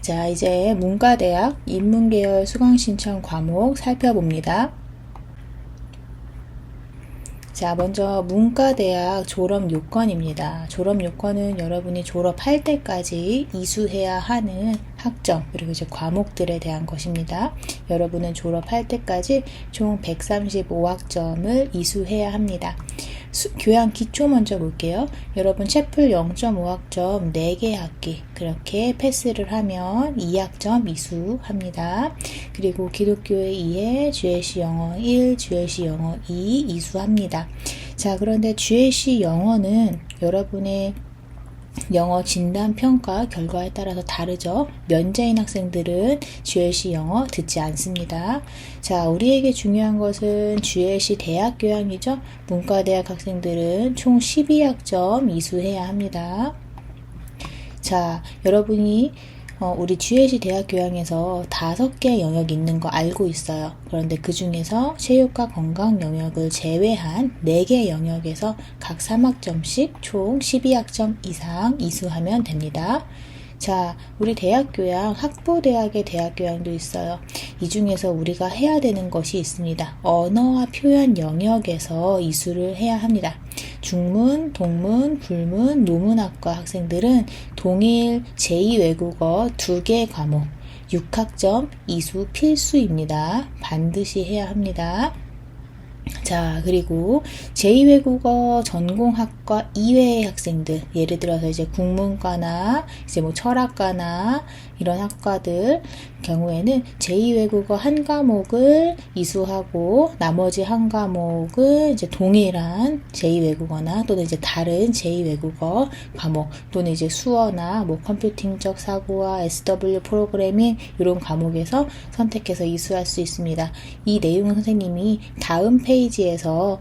자, 이제 문과대학 인문계열 수강신청 과목 살펴봅니다. 자, 먼저 문과대학 졸업 요건입니다. 졸업 요건은 여러분이 졸업할 때까지 이수해야 하는 학점, 그리고 이제 과목들에 대한 것입니다. 여러분은 졸업할 때까지 총 135학점을 이수해야 합니다. 교양 기초 먼저 볼게요. 여러분 채플 0.5학점 4개 학기 그렇게 패스를 하면 2학점 이수합니다. 그리고 기독교의 이해, GLC 영어 1, GLC 영어 2 이수합니다. 자, 그런데 GLC 영어는 여러분의 영어 진단 평가 결과에 따라서 다르죠. 면제인 학생들은 GLC 영어 듣지 않습니다. 자, 우리에게 중요한 것은 GLC 대학 교양이죠. 문과대학 학생들은 총 12학점 이수해야 합니다. 자, 여러분이 우리 GLC 대학 교양에서 5개 영역이 있는 거 알고 있어요. 그런데 그 중에서 체육과 건강 영역을 제외한 4개 영역에서 각 3학점씩 총 12학점 이상 이수하면 됩니다. 자, 우리 대학 교양, 학부대학의 대학 교양도 있어요. 이 중에서 우리가 해야 되는 것이 있습니다. 언어와 표현 영역에서 이수를 해야 합니다. 중문, 동문, 불문, 노문학과 학생들은 동일 제2외국어 2개 과목 6학점 이수 필수입니다. 반드시 해야 합니다. 자, 그리고 제2외국어 전공학과 이외의 학생들, 예를 들어서 이제 국문과나 이제 뭐 철학과나 이런 학과들 경우에는 제2외국어 한 과목을 이수하고 나머지 한 과목은 이제 동일한 제2외국어나 또는 이제 다른 제2외국어 과목 또는 이제 수어나 뭐 컴퓨팅적 사고와 SW 프로그래밍 이런 과목에서 선택해서 이수할 수 있습니다. 이 내용은 선생님이 다음 페이지에서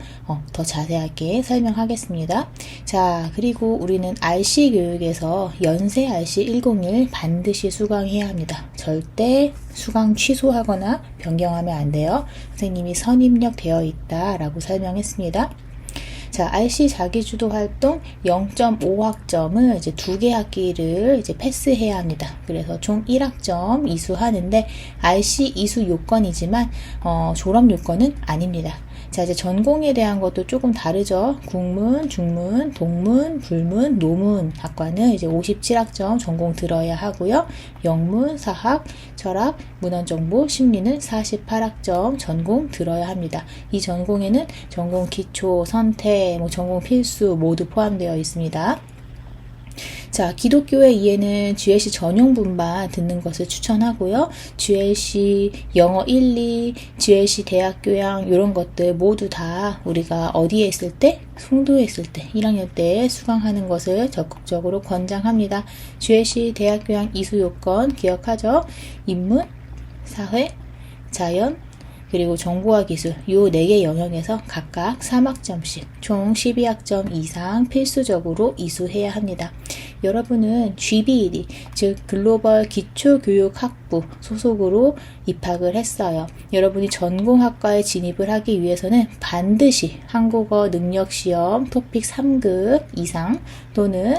더 자세하게 설명하겠습니다. 자, 그리고 우리는 RC 교육에서 연세 RC 101 반드시 수강해야 합니다. 절대 수강 취소하거나 변경하면 안 돼요. 선생님이 선입력 되어 있다라고 설명했습니다. 자, RC 자기주도 활동 0.5학점을 이제 2개 학기를 이제 패스해야 합니다. 그래서 총 1학점 이수하는데 RC 이수 요건이지만 졸업 요건은 아닙니다. 자, 이제 전공에 대한 것도 조금 다르죠. 국문, 중문, 동문, 불문, 노문 학과는 이제 57학점 전공 들어야 하고요. 영문, 사학, 철학, 문헌정보, 심리는 48학점 전공 들어야 합니다. 이 전공에는 전공 기초, 선택, 전공 필수 모두 포함되어 있습니다. 자, 기독교의 이해는 GLC 전용 분반 듣는 것을 추천하고요. GLC 영어 1, 2, GLC 대학 교양 이런 것들 모두 다 우리가 어디에 있을 때? 송도에 있을 때 1학년 때 수강하는 것을 적극적으로 권장합니다. GLC 대학 교양 이수 요건 기억하죠? 인문, 사회, 자연, 그리고 정보와 기술 이 4개 영역에서 각각 3학점씩 총 12학점 이상 필수적으로 이수해야 합니다. 여러분은 GBED, 즉 글로벌 기초교육학부 소속으로 입학을 했어요. 여러분이 전공학과에 진입을 하기 위해서는 반드시 한국어 능력시험 토픽 3급 이상 또는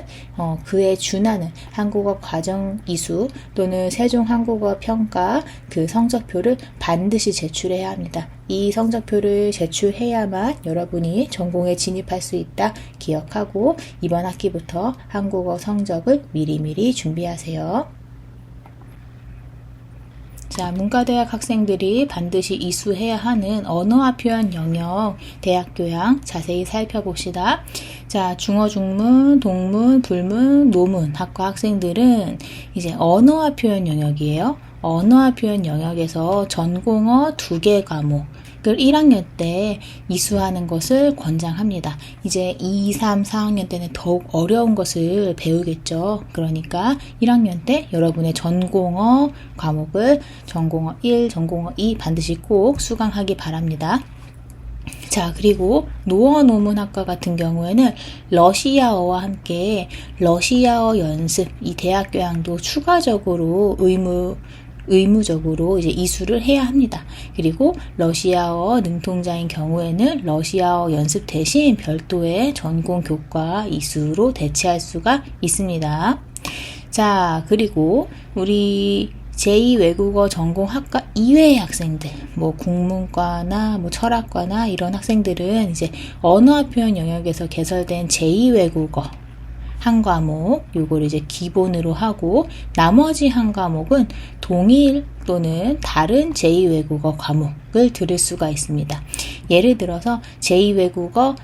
그에 준하는 한국어 과정 이수 또는 세종 한국어 평가 그 성적표를 반드시 제출해야 합니다. 이 성적표를 제출해야만 여러분이 전공에 진입할 수 있다 기억하고 이번 학기부터 한국어 성적을 미리미리 준비하세요. 자, 문과대학 학생들이 반드시 이수해야 하는 언어와 표현 영역 대학 교양 자세히 살펴봅시다. 자, 중어, 중문, 동문, 불문, 노문 학과 학생들은 이제 언어와 표현 영역이에요. 언어와 표현 영역에서 전공어 2개 과목 을 1학년 때 이수하는 것을 권장합니다. 이제 2, 3, 4학년 때는 더욱 어려운 것을 배우겠죠. 그러니까 1학년 때 여러분의 전공어 과목을 전공어 1, 전공어 2 반드시 꼭 수강하기 바랍니다. 자, 그리고 노어 노문학과 같은 경우에는 러시아어와 함께 러시아어 연습, 이 대학 교양도 추가적으로 의무적으로 이제 이수를 해야 합니다. 그리고 러시아어 능통자인 경우에는 러시아어 연습 대신 별도의 전공 교과 이수로 대체할 수가 있습니다. 자, 그리고 우리 제2외국어 전공학과 이외의 학생들, 뭐 국문과나 뭐 철학과나 이런 학생들은 이제 언어와 표현 영역에서 개설된 제2외국어 한 과목, 요걸 이제 기본으로 하고, 나머지 한 과목은 동일 또는 다른 제2외국어 과목을 들을 수가 있습니다. 예를 들어서 제2외국어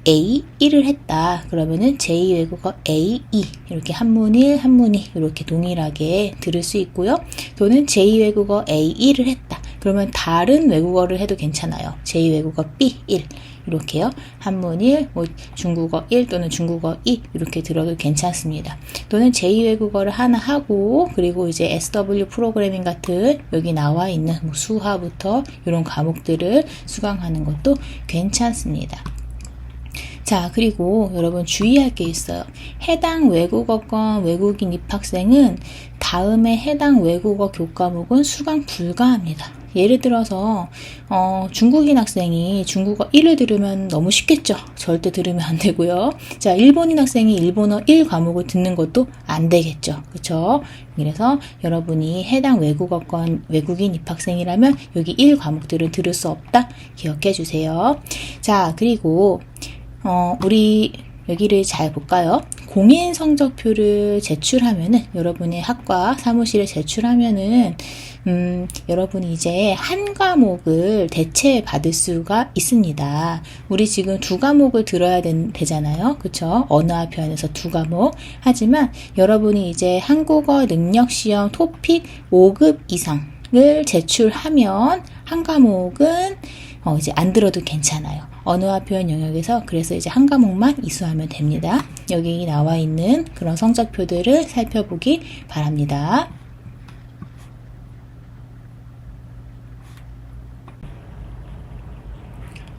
A1을 했다. 그러면은 제2외국어 A2 이렇게 한문 1, 한문 2 이렇게 동일하게 들을 수 있고요. 또는 제2외국어 A1을 했다. 그러면 다른 외국어를 해도 괜찮아요. 제2외국어 B1 이렇게요. 한문 1, 뭐 중국어 1 또는 중국어 2 이렇게 들어도 괜찮습니다. 또는 제2외국어를 하나 하고 그리고 이제 SW 프로그래밍 같은 여기 나와 있는 뭐 수화부터 이런 과목들을 수강하는 것도 괜찮습니다. 자, 그리고 여러분 주의할 게 있어요. 해당 외국어권 외국인 입학생은 다음에 해당 외국어 교과목은 수강 불가합니다. 예를 들어서 중국인 학생이 중국어 1을 들으면 너무 쉽겠죠. 절대 들으면 안 되고요. 자, 일본인 학생이 일본어 1 과목을 듣는 것도 안 되겠죠. 그렇죠? 그래서 여러분이 해당 외국어권 외국인 입학생이라면 여기 1 과목들은 들을 수 없다. 기억해 주세요. 자, 그리고 우리 여기를 잘 볼까요? 공인 성적표를 제출하면은 여러분의 학과 사무실에 제출하면은 여러분이 이제 한 과목을 대체 받을 수가 있습니다. 우리 지금 2과목을 들어야 되잖아요. 그쵸? 언어와 표현에서 2과목. 하지만 여러분이 이제 한국어 능력시험 토픽 5급 이상을 제출하면 한 과목은 이제 안 들어도 괜찮아요. 언어와 표현 영역에서 그래서 이제 한 과목만 이수하면 됩니다. 여기 나와 있는 그런 성적표들을 살펴보기 바랍니다.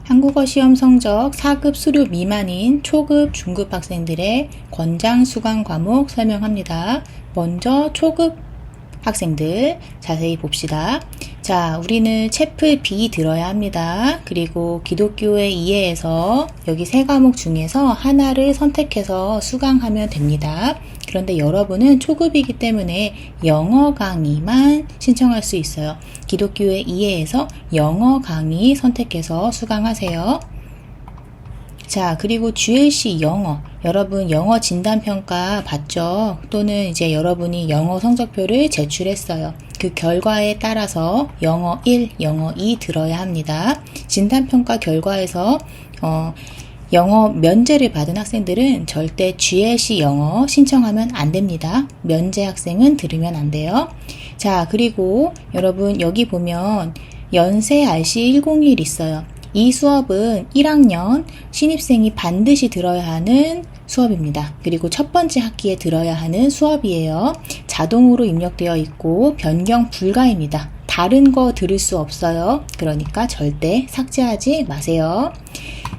한국어 시험 성적 4급 수료 미만인 초급, 중급 학생들의 권장 수강 과목 설명합니다. 먼저 초급 학생들 자세히 봅시다. 자, 우리는 채플 B 들어야 합니다. 그리고 기독교의 이해에서 여기 3과목 중에서 하나를 선택해서 수강하면 됩니다. 그런데 여러분은 초급이기 때문에 영어 강의만 신청할 수 있어요. 기독교의 이해에서 영어 강의 선택해서 수강하세요. 자, 그리고 GLC 영어. 여러분 영어 진단평가 봤죠? 또는 이제 여러분이 영어 성적표를 제출했어요. 그 결과에 따라서 영어 1, 영어 2 들어야 합니다. 진단평가 결과에서 영어 면제를 받은 학생들은 절대 GLC 영어 신청하면 안 됩니다. 면제 학생은 들으면 안 돼요. 자, 그리고 여러분 여기 보면 연세 RC 101 있어요. 이 수업은 1학년 신입생이 반드시 들어야 하는 수업입니다. 그리고 첫 번째 학기에 들어야 하는 수업이에요. 자동으로 입력되어 있고 변경 불가입니다. 다른 거 들을 수 없어요. 그러니까 절대 삭제하지 마세요.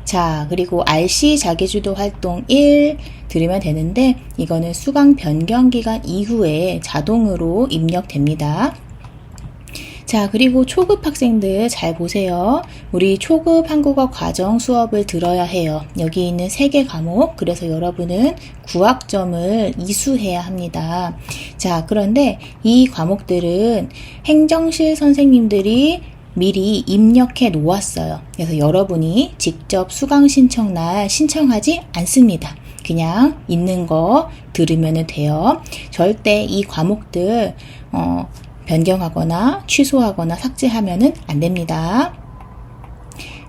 자, 그리고 RC 자기주도 활동 1 들으면 되는데 이거는 수강 변경 기간 이후에 자동으로 입력됩니다. 자, 그리고 초급 학생들 잘 보세요. 우리 초급 한국어 과정 수업을 들어야 해요. 여기 있는 3개 과목, 그래서 여러분은 9학점을 이수해야 합니다. 자, 그런데 이 과목들은 행정실 선생님들이 미리 입력해 놓았어요. 그래서 여러분이 직접 수강 신청 날 신청하지 않습니다. 그냥 있는 거 들으면 돼요. 절대 이 과목들 변경하거나 취소하거나 삭제하면 안 됩니다.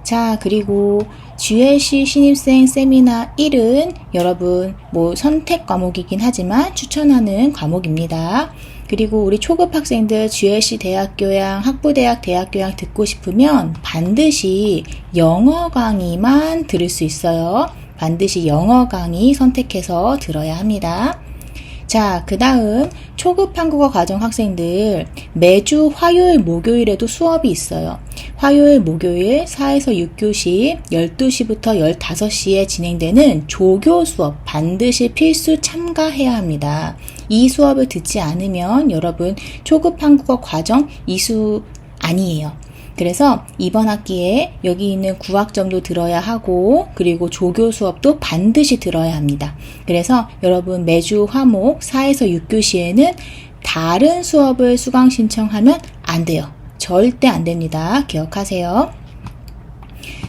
자, 그리고 GLC 신입생 세미나 1은 여러분 선택 과목이긴 하지만 추천하는 과목입니다. 그리고 우리 초급 학생들 GLC 대학교양, 학부대학 대학교양 듣고 싶으면 반드시 영어 강의만 들을 수 있어요. 반드시 영어 강의 선택해서 들어야 합니다. 자, 그 다음 초급 한국어 과정 학생들 매주 화요일, 목요일에도 수업이 있어요. 화요일, 목요일 4에서 6교시 12시부터 15시에 진행되는 조교 수업 반드시 필수 참가해야 합니다. 이 수업을 듣지 않으면 여러분 초급 한국어 과정 이수 아니에요. 그래서 이번 학기에 여기 있는 구학점도 들어야 하고 그리고 조교 수업도 반드시 들어야 합니다. 그래서 여러분 매주 화목 4에서 6교시에는 다른 수업을 수강 신청하면 안 돼요. 절대 안 됩니다. 기억하세요.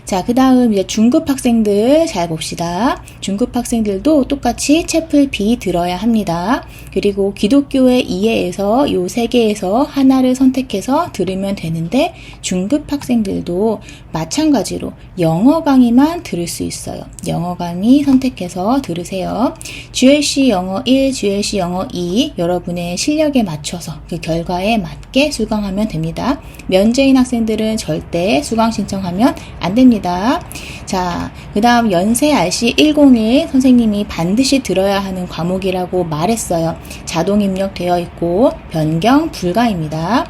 자, 그 다음 이제 중급 학생들 잘 봅시다. 중급 학생들도 똑같이 채플 B 들어야 합니다. 그리고 기독교의 이해에서 요 세 개에서 하나를 선택해서 들으면 되는데 중급 학생들도 마찬가지로 영어 강의만 들을 수 있어요. 영어 강의 선택해서 들으세요. GLC 영어 1, GLC 영어 2 여러분의 실력에 맞춰서 그 결과에 맞게 수강하면 됩니다. 면제인 학생들은 절대 수강 신청하면 안 됩니다. 자, 그 다음 연세 RC 101 선생님이 반드시 들어야 하는 과목이라고 말했어요. 자동 입력되어 있고 변경 불가입니다.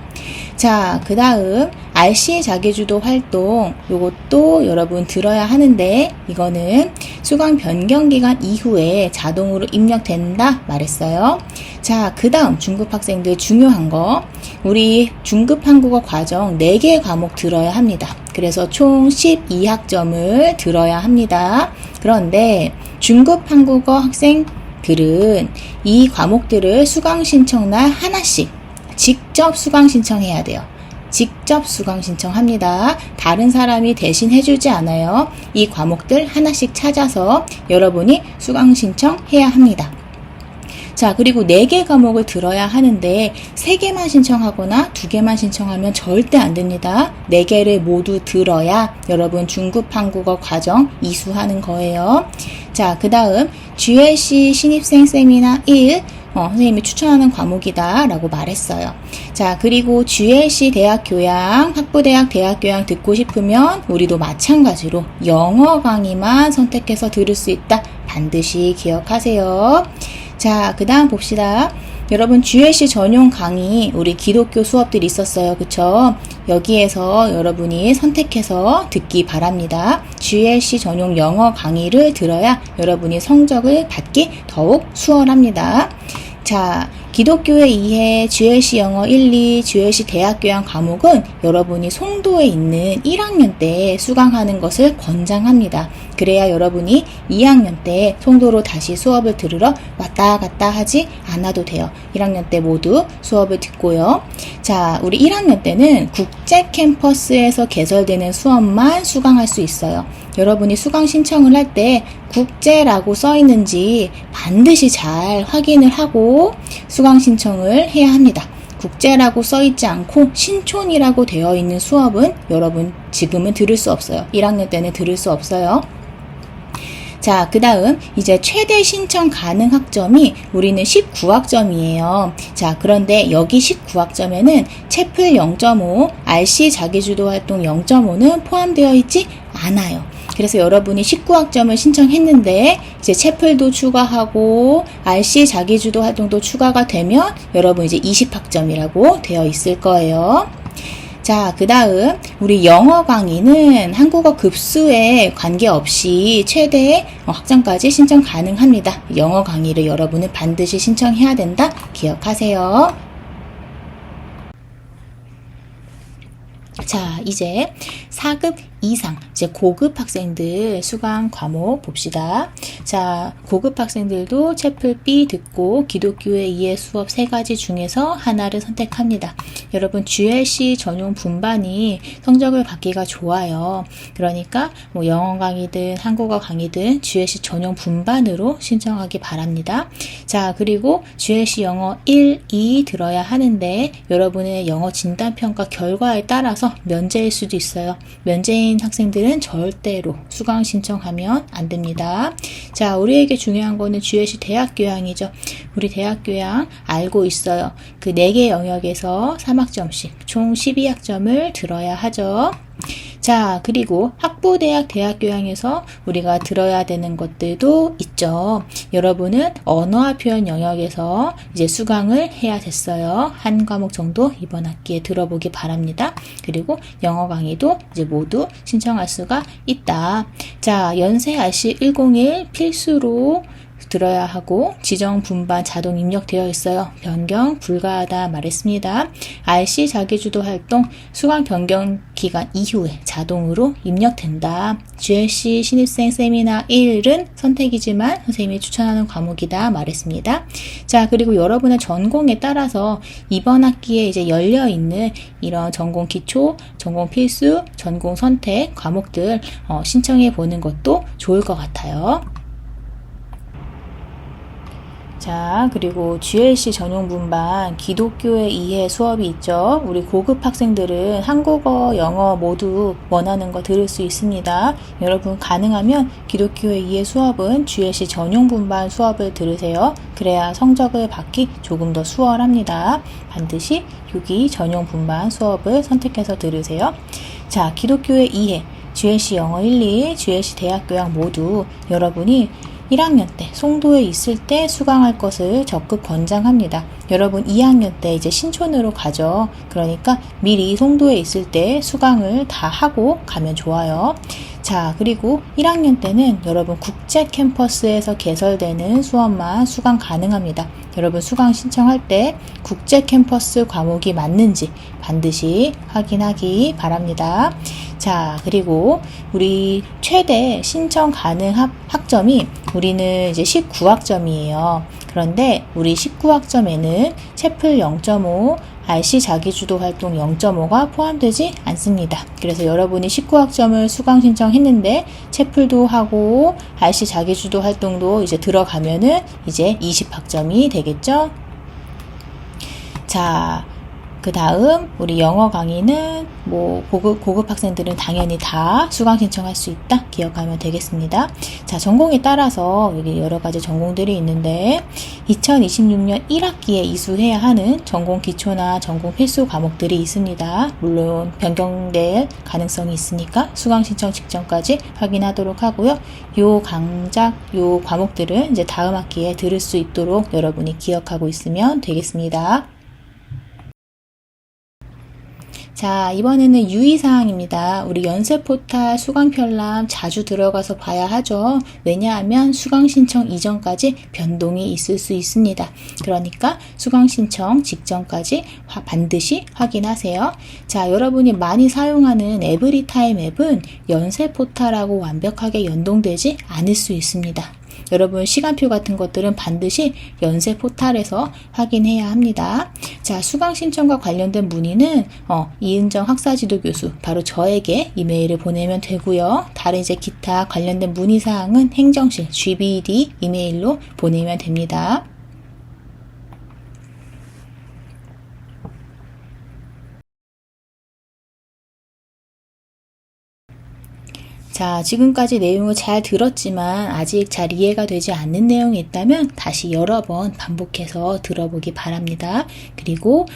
자, 그 다음 RC 자기주도 활동 요것도 여러분 들어야 하는데 이거는 수강 변경 기간 이후에 자동으로 입력된다 말했어요. 자, 그 다음 중급 학생들 중요한 거 우리 중급 한국어 과정 4개 과목 들어야 합니다. 그래서 총 12학점을 들어야 합니다. 그런데 중급 한국어 학생들은 이 과목들을 수강 신청날 하나씩 직접 수강 신청해야 돼요. 직접 수강 신청합니다. 다른 사람이 대신 해주지 않아요. 이 과목들 하나씩 찾아서 여러분이 수강 신청해야 합니다. 자, 그리고 4개 과목을 들어야 하는데 3개만 신청하거나 2개만 신청하면 절대 안 됩니다. 4개를 모두 들어야 여러분 중급 한국어 과정 이수하는 거예요. 자, 그 다음 GLC 신입생 세미나 1 선생님이 추천하는 과목이다 라고 말했어요. 자, 그리고 GLC 대학교양, 학부대학 대학교양 듣고 싶으면 우리도 마찬가지로 영어 강의만 선택해서 들을 수 있다. 반드시 기억하세요. 자, 그 다음 봅시다. 여러분 GLC 전용 강의 우리 기독교 수업들이 있었어요. 그쵸? 여기에서 여러분이 선택해서 듣기 바랍니다. GLC 전용 영어 강의를 들어야 여러분이 성적을 받기 더욱 수월합니다. 자, 기독교의 이해, GLC 영어 1, 2, GLC 대학교양 과목은 여러분이 송도에 있는 1학년 때 수강하는 것을 권장합니다. 그래야 여러분이 2학년 때 송도로 다시 수업을 들으러 왔다 갔다 하지 않아도 돼요. 1학년 때 모두 수업을 듣고요. 자, 우리 1학년 때는 국제 캠퍼스에서 개설되는 수업만 수강할 수 있어요. 여러분이 수강 신청을 할 때 국제라고 써 있는지 반드시 잘 확인을 하고 수강 신청을 해야 합니다. 국제라고 써 있지 않고 신촌이라고 되어 있는 수업은 여러분 지금은 들을 수 없어요. 1학년 때는 들을 수 없어요. 자, 그 다음 이제 최대 신청 가능 학점이 우리는 19학점이에요. 자, 그런데 여기 19학점에는 채플 0.5, RC 자기주도 활동 0.5는 포함되어 있지 않아요. 그래서 여러분이 19학점을 신청했는데 이제 채플도 추가하고 RC 자기주도 활동도 추가가 되면 여러분 이제 20학점이라고 되어 있을 거예요. 자, 그 다음 우리 영어 강의는 한국어 급수에 관계없이 최대 학점까지 신청 가능합니다. 영어 강의를 여러분은 반드시 신청해야 된다. 기억하세요. 자, 이제 4급 이상, 이제 고급 학생들 수강 과목 봅시다. 자, 고급 학생들도 채플 B 듣고 기독교의 이해 수업 3가지 중에서 하나를 선택합니다. 여러분 GLC 전용 분반이 성적을 받기가 좋아요. 그러니까 뭐 영어 강의든 한국어 강의든 GLC 전용 분반으로 신청하기 바랍니다. 자, 그리고 GLC 영어 1, 2 들어야 하는데 여러분의 영어 진단평가 결과에 따라서 면제일 수도 있어요. 면제인 학생들은 절대로 수강 신청하면 안 됩니다. 자, 우리에게 중요한 거는 GLC 대학교양이죠. 우리 대학교양 알고 있어요. 그 4개 영역에서 3학점씩 총 12학점을 들어야 하죠. 자, 그리고 학부대학 대학교양에서 우리가 들어야 되는 것들도 있죠. 여러분은 언어와 표현 영역에서 이제 수강을 해야 됐어요. 한 과목 정도 이번 학기에 들어보기 바랍니다. 그리고 영어 강의도 이제 모두 신청할 수가 있다. 자, 연세 RC 101 필수로 들어야 하고 지정 분반 자동 입력되어 있어요. 변경 불가하다 말했습니다. RC 자기주도 활동 수강 변경 기간 이후에 자동으로 입력된다. GLC 신입생 세미나 1은 선택이지만 선생님이 추천하는 과목이다 말했습니다. 자, 그리고 여러분의 전공에 따라서 이번 학기에 이제 열려 있는 이런 전공 기초, 전공 필수, 전공 선택 과목들 신청해 보는 것도 좋을 것 같아요. 자, 그리고 GLC 전용 분반 기독교의 이해 수업이 있죠. 우리 고급 학생들은 한국어, 영어 모두 원하는 거 들을 수 있습니다. 여러분 가능하면 기독교의 이해 수업은 GLC 전용 분반 수업을 들으세요. 그래야 성적을 받기 조금 더 수월합니다. 반드시 여기 전용 분반 수업을 선택해서 들으세요. 자, 기독교의 이해, GLC 영어 1, 2, GLC 대학교양 모두 여러분이 1학년 때 송도에 있을 때 수강할 것을 적극 권장합니다. 여러분 2학년 때 이제 신촌으로 가죠. 그러니까 미리 송도에 있을 때 수강을 다 하고 가면 좋아요. 자, 그리고 1학년 때는 여러분 국제 캠퍼스에서 개설되는 수업만 수강 가능합니다. 여러분 수강 신청할 때 국제 캠퍼스 과목이 맞는지 반드시 확인하기 바랍니다. 자, 그리고 우리 최대 신청 가능 학점이 우리는 이제 19학점이에요. 그런데 우리 19학점에는 채플 0.5, RC 자기주도 활동 0.5가 포함되지 않습니다. 그래서 여러분이 19학점을 수강 신청했는데 채플도 하고 RC 자기주도 활동도 이제 들어가면은 이제 20학점이 되겠죠? 자, 그 다음 우리 영어 강의는 뭐 고급 학생들은 당연히 다 수강 신청할 수 있다 기억하면 되겠습니다. 자, 전공에 따라서 여기 여러 가지 전공들이 있는데 2026년 1학기에 이수해야 하는 전공 기초나 전공 필수 과목들이 있습니다. 물론 변경될 가능성이 있으니까 수강 신청 직전까지 확인하도록 하고요. 요 과목들은 이제 다음 학기에 들을 수 있도록 여러분이 기억하고 있으면 되겠습니다. 자, 이번에는 유의사항입니다. 우리 연세포탈 수강편람 자주 들어가서 봐야 하죠. 왜냐하면 수강신청 이전까지 변동이 있을 수 있습니다. 그러니까 수강신청 직전까지 반드시 확인하세요. 자, 여러분이 많이 사용하는 에브리타임 앱은 연세포탈하고 완벽하게 연동되지 않을 수 있습니다. 여러분 시간표 같은 것들은 반드시 연세 포탈에서 확인해야 합니다. 자, 수강 신청과 관련된 문의는 이은정 학사지도 교수 바로 저에게 이메일을 보내면 되고요. 다른 이제 기타 관련된 문의사항은 행정실 GBD 이메일로 보내면 됩니다. 자, 지금까지 내용을 잘 들었지만 아직 잘 이해가 되지 않는 내용이 있다면 다시 여러 번 반복해서 들어보기 바랍니다. 그리고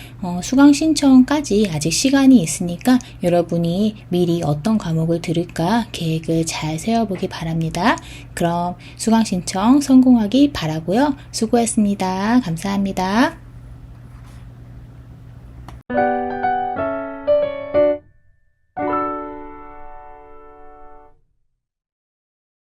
수강 신청까지 아직 시간이 있으니까 여러분이 미리 어떤 과목을 들을까 계획을 잘 세워보기 바랍니다. 그럼 수강 신청 성공하기 바라고요. 수고했습니다. 감사합니다.